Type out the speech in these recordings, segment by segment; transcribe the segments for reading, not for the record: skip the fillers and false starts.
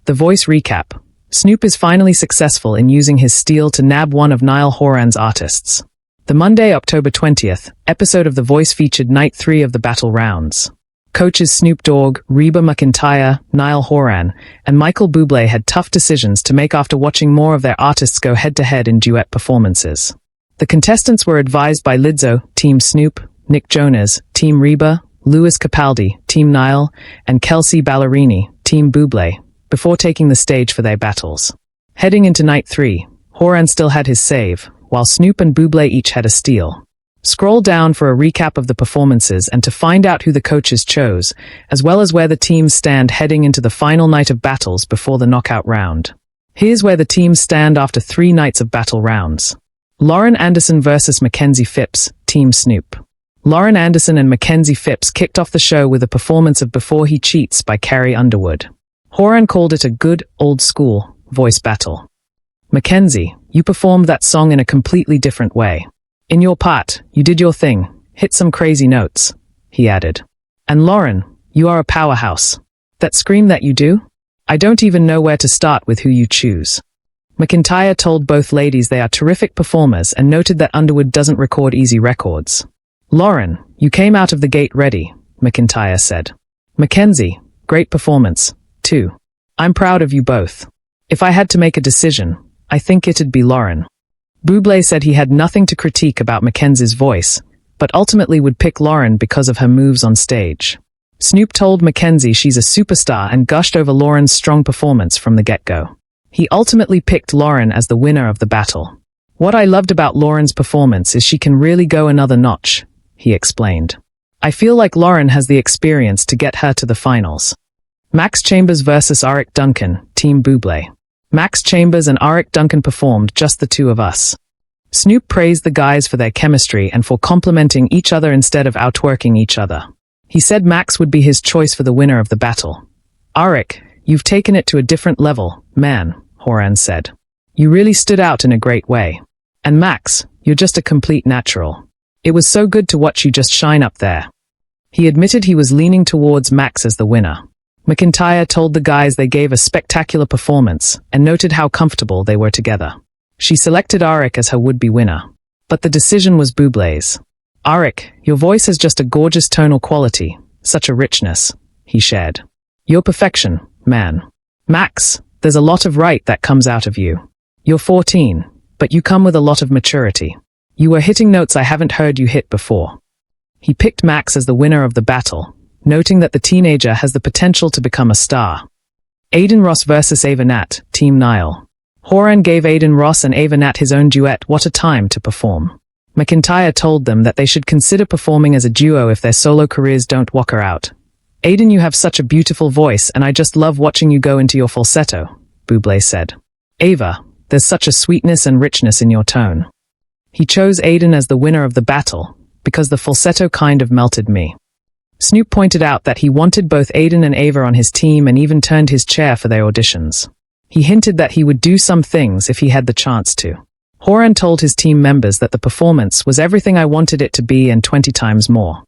The Voice recap. Snoop is finally successful in using his steal to nab one of Niall Horan's artists. The Monday, October 20th, episode of The Voice featured night 3 of the battle rounds. Coaches Snoop Dogg, Reba McEntire, Niall Horan, and Michael Bublé had tough decisions to make after watching more of their artists go head-to-head in duet performances. The contestants were advised by Lizzo, Team Snoop, Nick Jonas, Team Reba, Louis Capaldi, Team Niall, and Kelsea Ballerini, Team Bublé, before taking the stage for their battles. Heading into night 3, Horan still had his save, while Snoop and Bublé each had a steal. Scroll down for a recap of the performances and to find out who the coaches chose, as well as where the teams stand heading into the final night of battles before the knockout round. Here's where the teams stand after 3 nights of battle rounds. Lauren Anderson vs. Mackenzie Phipps, Team Snoop. Lauren Anderson and Mackenzie Phipps kicked off the show with a performance of Before He Cheats by Carrie Underwood. Horan called it a good, old-school voice battle. Mackenzie, you performed that song in a completely different way. In your part, you did your thing, hit some crazy notes, he added. And Lauren, you are a powerhouse. That scream that you do? I don't even know where to start with who you choose. McEntire told both ladies they are terrific performers and noted that Underwood doesn't record easy records. Lauren, you came out of the gate ready, McEntire said. Mackenzie, great performance, too. I'm proud of you both. If I had to make a decision, I think it'd be Lauren. Bublé said he had nothing to critique about Mackenzie's voice, but ultimately would pick Lauren because of her moves on stage. Snoop told Mackenzie she's a superstar and gushed over Lauren's strong performance from the get-go. He ultimately picked Lauren as the winner of the battle. What I loved about Lauren's performance is she can really go another notch, he explained. I feel like Lauren has the experience to get her to the finals. Max Chambers vs. Arik Duncan, Team Bublé. Max Chambers and Arik Duncan performed Just the Two of Us. Snoop praised the guys for their chemistry and for complimenting each other instead of outworking each other. He said Max would be his choice for the winner of the battle. Arik, you've taken it to a different level, man, Horan said. You really stood out in a great way. And Max, you're just a complete natural. It was so good to watch you just shine up there. He admitted he was leaning towards Max as the winner. McEntire told the guys they gave a spectacular performance and noted how comfortable they were together. She selected Arik as her would-be winner. But the decision was Bublé's. Arik, your voice has just a gorgeous tonal quality, such a richness, he shared. You're perfection, man. Max, there's a lot of right that comes out of you. You're 14, but you come with a lot of maturity. You were hitting notes I haven't heard you hit before. He picked Max as the winner of the battle, noting that the teenager has the potential to become a star. Aiden Ross vs. Ava Nat, Team Niall. Horan gave Aiden Ross and Ava Nat his own duet What a Time to perform. McEntire told them that they should consider performing as a duo if their solo careers don't work out. Aiden, you have such a beautiful voice and I just love watching you go into your falsetto, Bublé said. Ava, there's such a sweetness and richness in your tone. He chose Aiden as the winner of the battle, because the falsetto kind of melted me. Snoop pointed out that he wanted both Aiden and Ava on his team and even turned his chair for their auditions. He hinted that he would do some things if he had the chance to. Horan told his team members that the performance was everything I wanted it to be and 20 times more.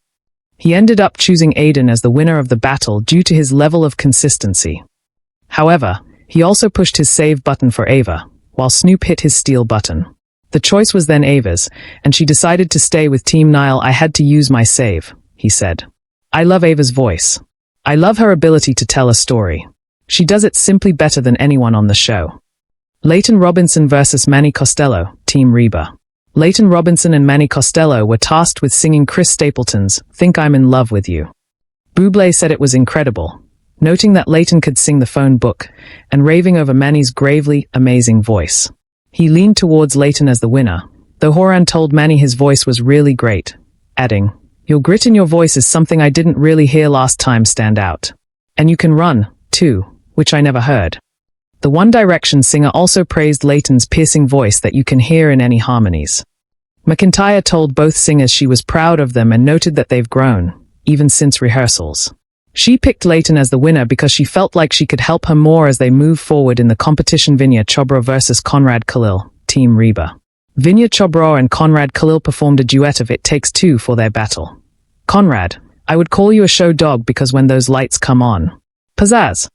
He ended up choosing Aiden as the winner of the battle due to his level of consistency. However, he also pushed his save button for Ava, while Snoop hit his steal button. The choice was then Ava's, and she decided to stay with Team Niall. I had to use my save, he said. I love Ava's voice. I love her ability to tell a story. She does it simply better than anyone on the show. Leighton Robinson vs. Manny Costello, Team Reba. Leighton Robinson and Manny Costello were tasked with singing Chris Stapleton's Think I'm in Love with You. Bublé said it was incredible, noting that Leighton could sing the phone book and raving over Manny's gravely amazing voice. He leaned towards Leighton as the winner, though Horan told Manny his voice was really great, adding, Your grit in your voice is something I didn't really hear last time stand out. And you can run, too, which I never heard. The One Direction singer also praised Leighton's piercing voice that you can hear in any harmonies. McEntire told both singers she was proud of them and noted that they've grown, even since rehearsals. She picked Leighton as the winner because she felt like she could help her more as they move forward in the competition. Vinya Chopra vs. Conrad Khalil, Team Reba. Vinya Chopra and Conrad Khalil performed a duet of It Takes Two for their battle. Conrad, I would call you a show dog because when those lights come on. Pizzazz.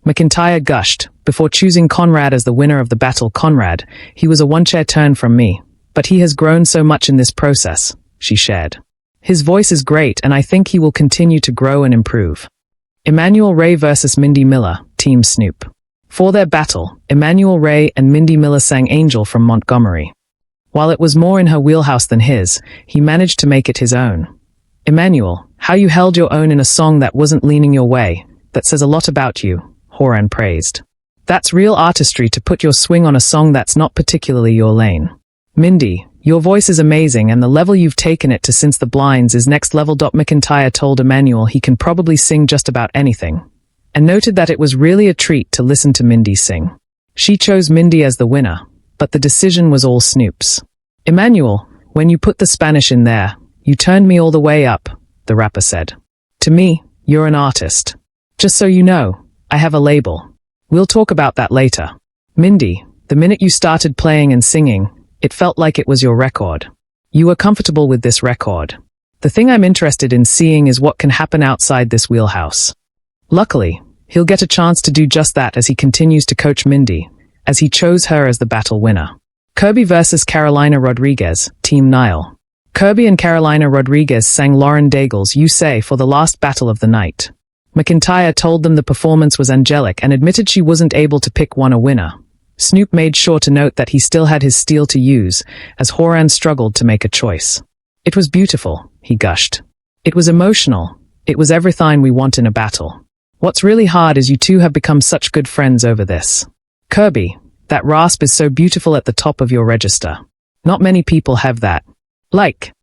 McEntire gushed. Before choosing Conrad as the winner of the battle, Conrad, he was a one-chair turn from me. But he has grown so much in this process, she shared. His voice is great, and I think he will continue to grow and improve. Emmanuel Ray versus Mindy Miller, Team Snoop. For their battle, Emmanuel Ray and Mindy Miller sang Angel from Montgomery. While it was more in her wheelhouse than his, he managed to make it his own. Emmanuel, how you held your own in a song that wasn't leaning your way, that says a lot about you, Horan praised. That's real artistry to put your swing on a song that's not particularly your lane. Mindy, your voice is amazing and the level you've taken it to since the blinds is next level. McEntire told Emmanuel he can probably sing just about anything, and noted that it was really a treat to listen to Mindy sing. She chose Mindy as the winner, but the decision was all Snoop's. Emmanuel, when you put the Spanish in there, you turned me all the way up, the rapper said. To me, you're an artist. Just so you know, I have a label. We'll talk about that later. Mindy, the minute you started playing and singing, it felt like it was your record. You were comfortable with this record. The thing I'm interested in seeing is what can happen outside this wheelhouse. Luckily, he'll get a chance to do just that as he continues to coach Mindy, as he chose her as the battle winner. Kirby versus Carolina Rodriguez, Team Niall. Kirby and Carolina Rodriguez sang Lauren Daigle's You Say for the last battle of the night. McEntire told them the performance was angelic and admitted she wasn't able to pick one a winner. Snoop made sure to note that he still had his Steal to use, as Horan struggled to make a choice. It was beautiful, he gushed. It was emotional. It was everything we want in a battle. What's really hard is you two have become such good friends over this. Kirby, that rasp is so beautiful at the top of your register. Not many people have that. Like,